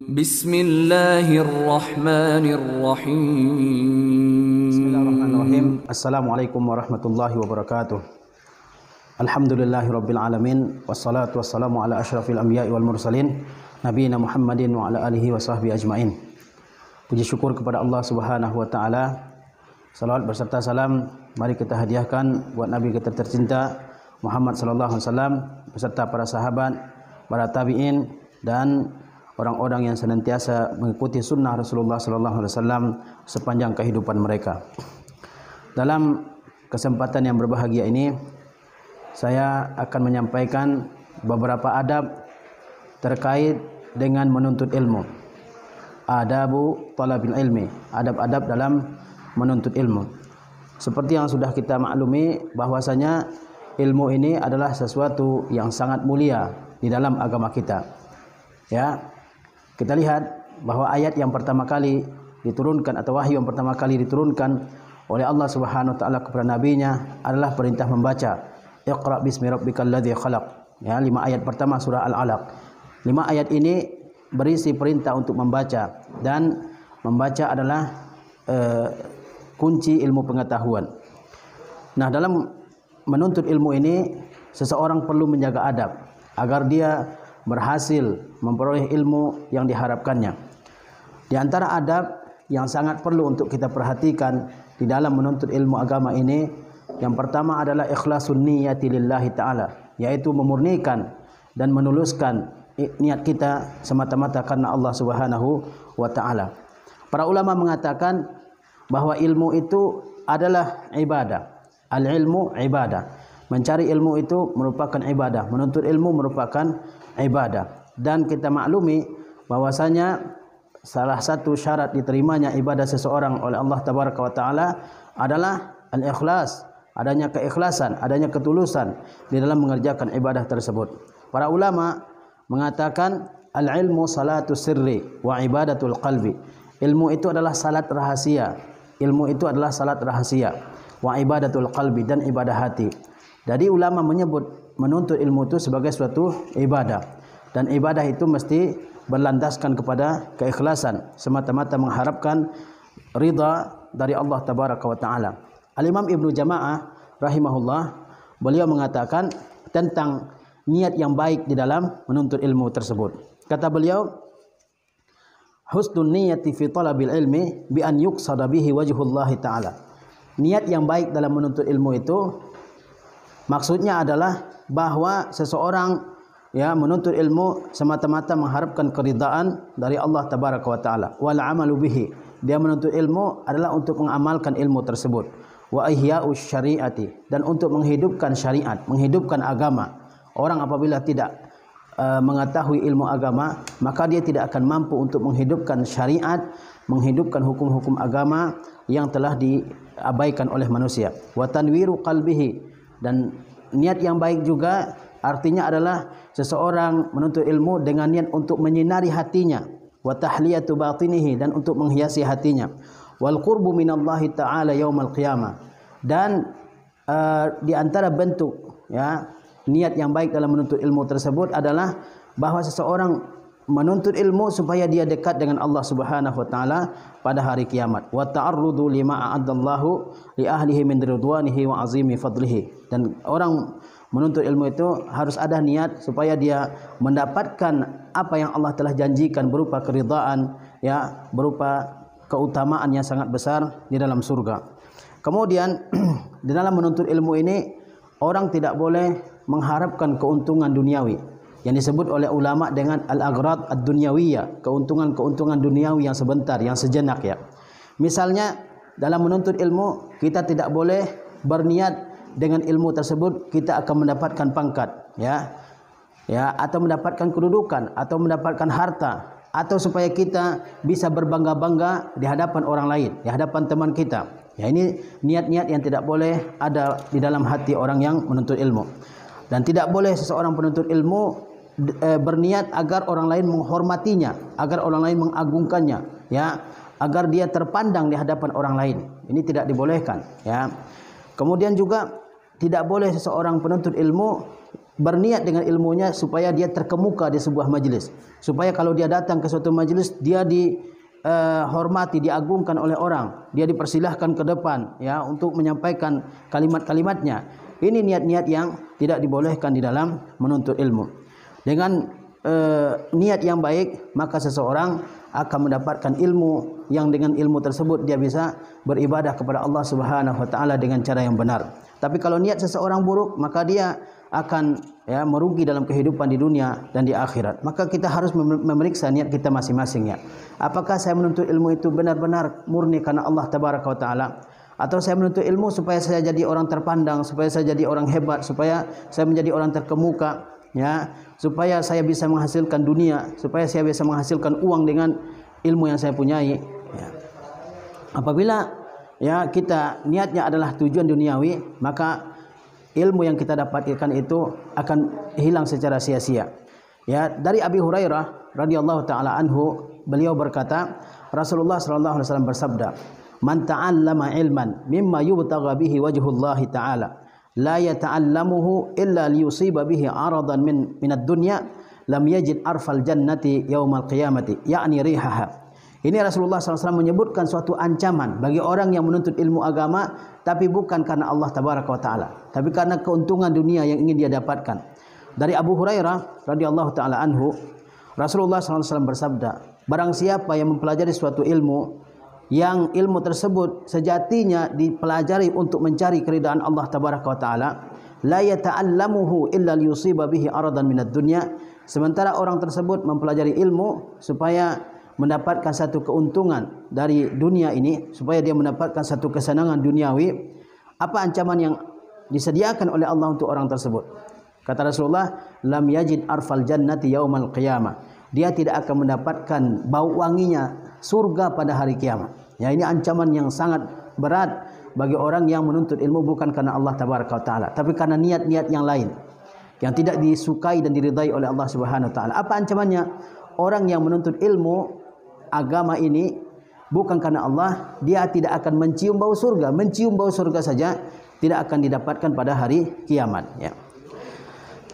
Bismillahirrahmanirrahim. Bismillahirrahmanirrahim. Assalamualaikum warahmatullahi wabarakatuh. Alhamdulillahirabbil alamin wassalatu wassalamu ala asyrafil anbiya'i wal mursalin nabiyina Muhammadin wa ala alihi wa sahbihi ajmain. Puji syukur kepada Allah Subhanahu wa taala. Salawat beserta salam mari kita hadiahkan buat nabi kita tercinta Muhammad sallallahu alaihi wasallam beserta para sahabat, para tabi'in dan orang-orang yang senantiasa mengikuti sunnah Rasulullah sallallahu alaihi wasallam sepanjang kehidupan mereka. Dalam kesempatan yang berbahagia ini, saya akan menyampaikan beberapa adab terkait dengan menuntut ilmu. Adabu talabil ilmi, adab-adab dalam menuntut ilmu. Seperti yang sudah kita maklumi bahwasanya ilmu ini adalah sesuatu yang sangat mulia di dalam agama kita. Ya. Kita lihat bahwa ayat yang pertama kali diturunkan atau wahyu yang pertama kali diturunkan oleh Allah Subhanahu wa taala kepada nabinya adalah perintah membaca. Iqra bismi rabbikal ladzi khalaq. Ya, 5 ayat pertama surah Al-Alaq. 5 ayat ini berisi perintah untuk membaca, dan membaca adalah kunci ilmu pengetahuan. Nah, dalam menuntut ilmu ini seseorang perlu menjaga adab agar dia berhasil memperoleh ilmu yang diharapkannya. Di antara adab yang sangat perlu untuk kita perhatikan di dalam menuntut ilmu agama ini, yang pertama adalah ikhlasun niyyati lillahi ta'ala, yaitu memurnikan dan menuluskan niat kita semata-mata karena Allah Subhanahu wa ta'ala. Para ulama mengatakan bahwa ilmu itu adalah ibadah. Al-ilmu ibadah. Mencari ilmu itu merupakan ibadah, menuntut ilmu merupakan ibadah. Dan kita maklumi bahwasanya salah satu syarat diterimanya ibadah seseorang oleh Allah Tabaraka wa taala adalah al-ikhlas, adanya keikhlasan, adanya ketulusan di dalam mengerjakan ibadah tersebut. Para ulama mengatakan al-ilmu salatu sirri wa ibadatul qalbi. Ilmu itu adalah salat rahasia. Ilmu itu adalah salat rahasia wa ibadatul qalbi, dan ibadah hati. Jadi ulama menyebut menuntut ilmu itu sebagai suatu ibadah, dan ibadah itu mesti berlandaskan kepada keikhlasan, semata-mata mengharapkan ridha dari Allah Tabaraka wa taala. Al-Imam Ibnu Jama'ah rahimahullah, beliau mengatakan tentang niat yang baik di dalam menuntut ilmu tersebut. Kata beliau, husnun niyyati fi talabil ilmi bi an yuqsada bihi wajhullah taala. Niat yang baik dalam menuntut ilmu itu maksudnya adalah bahwa seseorang menuntut ilmu semata-mata mengharapkan keridaan dari Allah Tabaraka wa taala. Wal amalu bihi, dia menuntut ilmu adalah untuk mengamalkan ilmu tersebut. Wa ihya'us syariati, dan untuk menghidupkan syariat, menghidupkan agama. Orang apabila tidak mengetahui ilmu agama, maka dia tidak akan mampu untuk menghidupkan syariat, menghidupkan hukum-hukum agama yang telah diabaikan oleh manusia. Wa tanwiru qalbihi, dan niat yang baik juga artinya adalah seseorang menuntut ilmu dengan niat untuk menyinari hatinya, wa tahliyatu batinihi, dan untuk menghiasi hatinya, wal qurbu minallahi ta'ala yaumal qiyamah. Dan di antara bentuk niat yang baik dalam menuntut ilmu tersebut adalah bahwa seseorang menuntut ilmu supaya dia dekat dengan Allah Subhanahu wa taala pada hari kiamat. Wa ta'arrudu lima a'addallahu li ahlihi min ridwanihi wa azimi fadlihi. Dan orang menuntut ilmu itu harus ada niat supaya dia mendapatkan apa yang Allah telah janjikan berupa keridhaan, berupa keutamaan yang sangat besar di dalam surga. Kemudian di dalam menuntut ilmu ini orang tidak boleh mengharapkan keuntungan duniawi yang disebut oleh ulama dengan al-aghrad ad-dunyawiyah, keuntungan-keuntungan duniawi yang sebentar, yang sejenak Misalnya dalam menuntut ilmu kita tidak boleh berniat dengan ilmu tersebut kita akan mendapatkan pangkat, atau mendapatkan kedudukan, atau mendapatkan harta, atau supaya kita bisa berbangga-bangga di hadapan orang lain, di hadapan teman kita. Ini niat-niat yang tidak boleh ada di dalam hati orang yang menuntut ilmu. Dan tidak boleh seseorang penuntut ilmu berniat agar orang lain menghormatinya, agar orang lain mengagungkannya, agar dia terpandang di hadapan orang lain. Ini tidak dibolehkan, Kemudian juga tidak boleh seseorang penuntut ilmu berniat dengan ilmunya supaya dia terkemuka di sebuah majlis, supaya kalau dia datang ke suatu majlis dia dihormati, diagungkan oleh orang, dia dipersilahkan ke depan ya untuk menyampaikan kalimat-kalimatnya. Ini niat-niat yang tidak dibolehkan di dalam menuntut ilmu. Dengan niat yang baik, maka seseorang akan mendapatkan ilmu yang dengan ilmu tersebut dia bisa beribadah kepada Allah Subhanahu wa taala dengan cara yang benar. Tapi kalau niat seseorang buruk, maka dia akan ya merugi dalam kehidupan di dunia dan di akhirat. Maka kita harus memeriksa niat kita masing-masing ya. Apakah saya menuntut ilmu itu benar-benar murni karena Allah Tabaraka wa taala, atau saya menuntut ilmu supaya saya jadi orang terpandang, supaya saya jadi orang hebat, supaya saya menjadi orang terkemuka ya, supaya saya bisa menghasilkan dunia, supaya saya bisa menghasilkan uang dengan ilmu yang saya punyai ya. Apabila ya kita niatnya adalah tujuan duniawi, maka ilmu yang kita dapatkan itu akan hilang secara sia-sia. Ya, dari Abi Hurairah radhiyallahu taala anhu, beliau berkata, Rasulullah sallallahu alaihi wasallam bersabda, "Man ta'allama ilman mimma yubtagha bihi wajhullahi ta'ala, la yata'allamuhu illa liyusiba bihi 'aradan min ad-dunya, lam yajid arfal jannati yaumal qiyamati, yakni rihaha." Ini Rasulullah SAW menyebutkan suatu ancaman bagi orang yang menuntut ilmu agama, tapi bukan karena Allah Tabaraka wa Ta'ala, tapi karena keuntungan dunia yang ingin dia dapatkan. Dari Abu Hurairah radhiyallahu taala anhu, Rasulullah SAW bersabda, barang siapa yang mempelajari suatu ilmu, yang ilmu tersebut sejatinya dipelajari untuk mencari keridaan Allah Tabaraka wa Ta'ala, la yata'allamuhu illa liyusiba bihi aradan minad dunya, sementara orang tersebut mempelajari ilmu supaya mendapatkan satu keuntungan dari dunia ini, supaya dia mendapatkan satu kesenangan duniawi. Apa ancaman yang disediakan oleh Allah untuk orang tersebut? Kata Rasulullah, lam yajid arfal jannati yaumal qiyamah, dia tidak akan mendapatkan bau wanginya surga pada hari kiamat. Ya, ini ancaman yang sangat berat bagi orang yang menuntut ilmu bukan karena Allah Tabaraka wa Ta'ala, tapi karena niat-niat yang lain yang tidak disukai dan diridai oleh Allah Subhanahu wa Ta'ala. Apa ancamannya? Orang yang menuntut ilmu agama ini bukan karena Allah, dia tidak akan mencium bau surga. Mencium bau surga saja tidak akan didapatkan pada hari kiamat ya.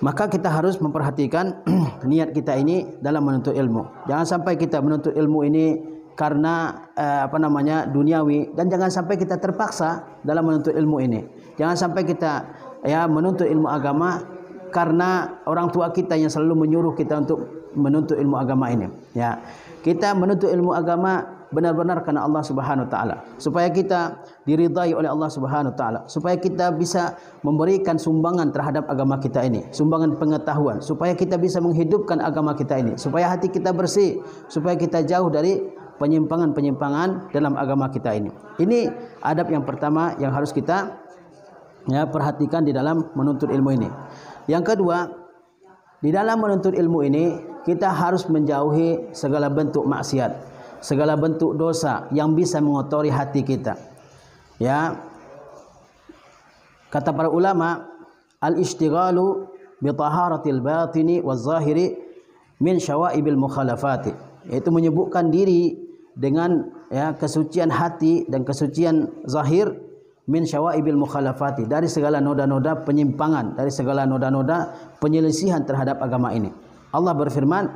Maka kita harus memperhatikan niat kita ini dalam menuntut ilmu. Jangan sampai kita menuntut ilmu ini karena duniawi, dan jangan sampai kita terpaksa dalam menuntut ilmu ini. Jangan sampai kita ya menuntut ilmu agama karena orang tua kita yang selalu menyuruh kita untuk menuntut ilmu agama ini ya. Kita menuntut ilmu agama benar-benar karena Allah Subhanahu wa taala, supaya kita diridai oleh Allah Subhanahu wa taala, supaya kita bisa memberikan sumbangan terhadap agama kita ini, sumbangan pengetahuan, supaya kita bisa menghidupkan agama kita ini, supaya hati kita bersih, supaya kita jauh dari penyimpangan-penyimpangan dalam agama kita ini. Ini adab yang pertama yang harus kita ya perhatikan di dalam menuntut ilmu ini. Yang kedua, di dalam menuntut ilmu ini kita harus menjauhi segala bentuk maksiat, segala bentuk dosa yang bisa mengotori hati kita. Ya. Kata para ulama, al-ishtighalu bi taharatil batini waz zahiri min syawaibil mukhalafati, yaitu menyibukkan diri dengan ya kesucian hati dan kesucian zahir, min syawaibil mukhalafati, dari segala noda-noda penyimpangan, dari segala noda-noda penyelisihan terhadap agama ini. Allah berfirman,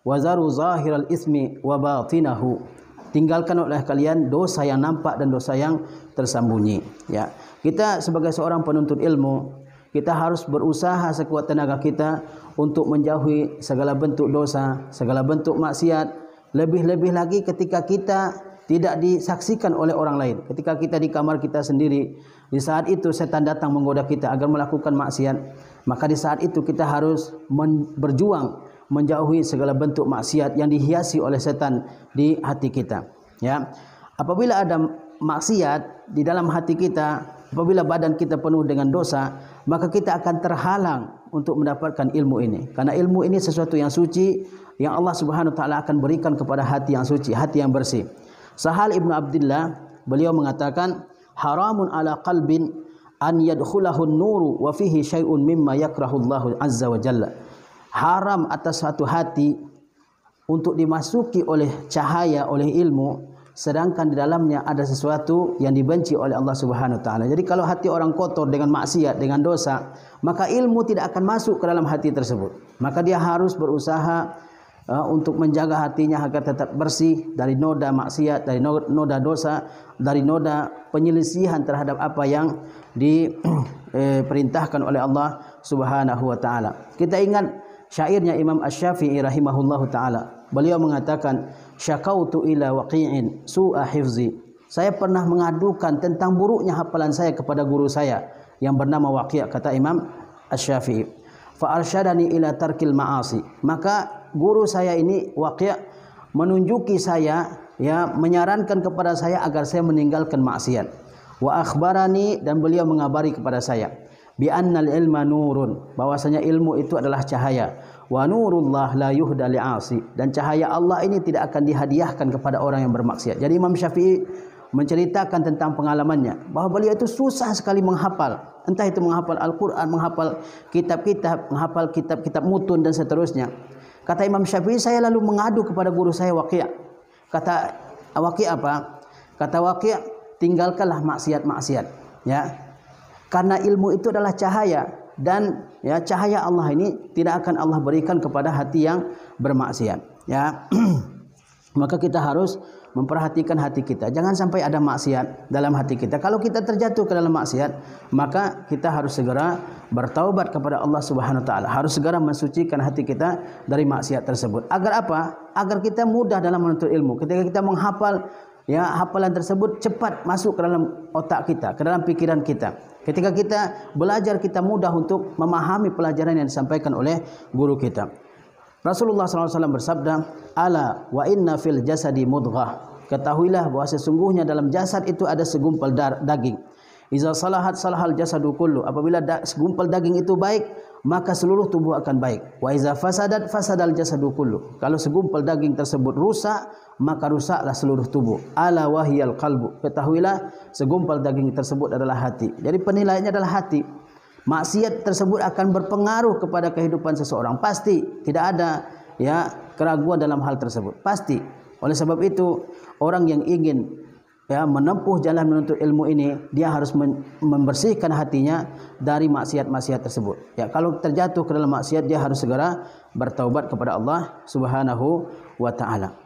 wazaru zahiral ismi wa batinahu, tinggalkan oleh kalian dosa yang nampak dan dosa yang tersembunyi ya. Kita sebagai seorang penuntut ilmu, kita harus berusaha sekuat tenaga kita untuk menjauhi segala bentuk dosa, segala bentuk maksiat, lebih-lebih lagi ketika kita tidak disaksikan oleh orang lain, ketika kita di kamar kita sendiri. Di saat itu setan datang menggoda kita agar melakukan maksiat, maka di saat itu kita harus berjuang menjauhi segala bentuk maksiat yang dihiasi oleh setan di hati kita ya. Apabila ada maksiat di dalam hati kita, apabila badan kita penuh dengan dosa, maka kita akan terhalang untuk mendapatkan ilmu ini, karena ilmu ini sesuatu yang suci yang Allah Subhanahu wa taala akan berikan kepada hati yang suci, hati yang bersih. Sahal Ibnu Abdullah, beliau mengatakan, haramun ala qalbin an yadkhulahu an-nuru wa fihi syai'un mimma yakrahu Allah azza wa jalla. Haram atas satu hati untuk dimasuki oleh cahaya, oleh ilmu, sedangkan di dalamnya ada sesuatu yang dibenci oleh Allah Subhanahu wa taala. Jadi kalau hati orang kotor dengan maksiat, dengan dosa, maka ilmu tidak akan masuk ke dalam hati tersebut. Maka dia harus berusaha untuk menjaga hatinya agar tetap bersih dari noda maksiat, dari noda dosa, dari noda penyelisihan terhadap apa yang diperintahkan oleh Allah Subhanahu wa taala. Kita ingat syairnya Imam Asy-Syafi'i rahimahullahu taala. Beliau mengatakan, syakautu ila waqi'in su'a hifzi. Saya pernah mengadukan tentang buruknya hafalan saya kepada guru saya yang bernama Waqi', kata Imam Asy-Syafi'i. Fa arsyadani ila tarkil ma'asi. Maka guru saya ini Waqi' menunjuki saya, ya, menyarankan kepada saya agar saya meninggalkan maksiat. Wa akhbarani, dan beliau mengabari kepada saya, bi annal ilma nurun, bahwasanya ilmu itu adalah cahaya. Wa nurullah la yuhda li'asi, dan cahaya Allah ini tidak akan dihadiahkan kepada orang yang bermaksiat. Jadi Imam Syafi'i menceritakan tentang pengalamannya bahwa beliau itu susah sekali menghafal, entah itu menghafal Al-Qur'an, menghafal kitab-kitab, menghafal kitab-kitab mutun dan seterusnya. Kata Imam Syafi'i, saya lalu mengadu kepada guru saya Waqi'. Kata Waqi' apa? Kata Waqi', tinggalkanlah maksiat-maksiat, ya. Karena ilmu itu adalah cahaya, dan ya, cahaya Allah ini tidak akan Allah berikan kepada hati yang bermaksiat, ya. Maka kita harus memperhatikan hati kita, jangan sampai ada maksiat dalam hati kita. Kalau kita terjatuh ke dalam maksiat, maka kita harus segera bertaubat kepada Allah Subhanahu wa taala, harus segera mensucikan hati kita dari maksiat tersebut. Agar apa? Agar kita mudah dalam menuntut ilmu. Ketika kita menghafal, ya, hafalan tersebut cepat masuk ke dalam otak kita, ke dalam pikiran kita. Ketika kita belajar, kita mudah untuk memahami pelajaran yang disampaikan oleh guru kita. Rasulullah SAW bersabda, ala wa inna fil jasadi mudghah. Ketahuilah bahwa sesungguhnya dalam jasad itu ada segumpal daging. Iza salahat salahal jasadu kullu. Apabila segumpal daging itu baik, maka seluruh tubuh akan baik. Wa iza fasadat fasadal jasadu kullu. Kalau segumpal daging tersebut rusak, maka rusaklah seluruh tubuh. Ala wahiyal qalbu. Ketahuilah segumpal daging tersebut adalah hati. Jadi penilaiannya adalah hati. Maksiat tersebut akan berpengaruh kepada kehidupan seseorang. Pasti tidak ada, ya, keraguan dalam hal tersebut. Pasti. Oleh sebab itu, orang yang ingin, ya, menempuh jalan menuntut ilmu ini, dia harus membersihkan hatinya dari maksiat-maksiat tersebut. Ya, kalau terjatuh ke dalam maksiat, dia harus segera bertaubat kepada Allah Subhanahu wa taala.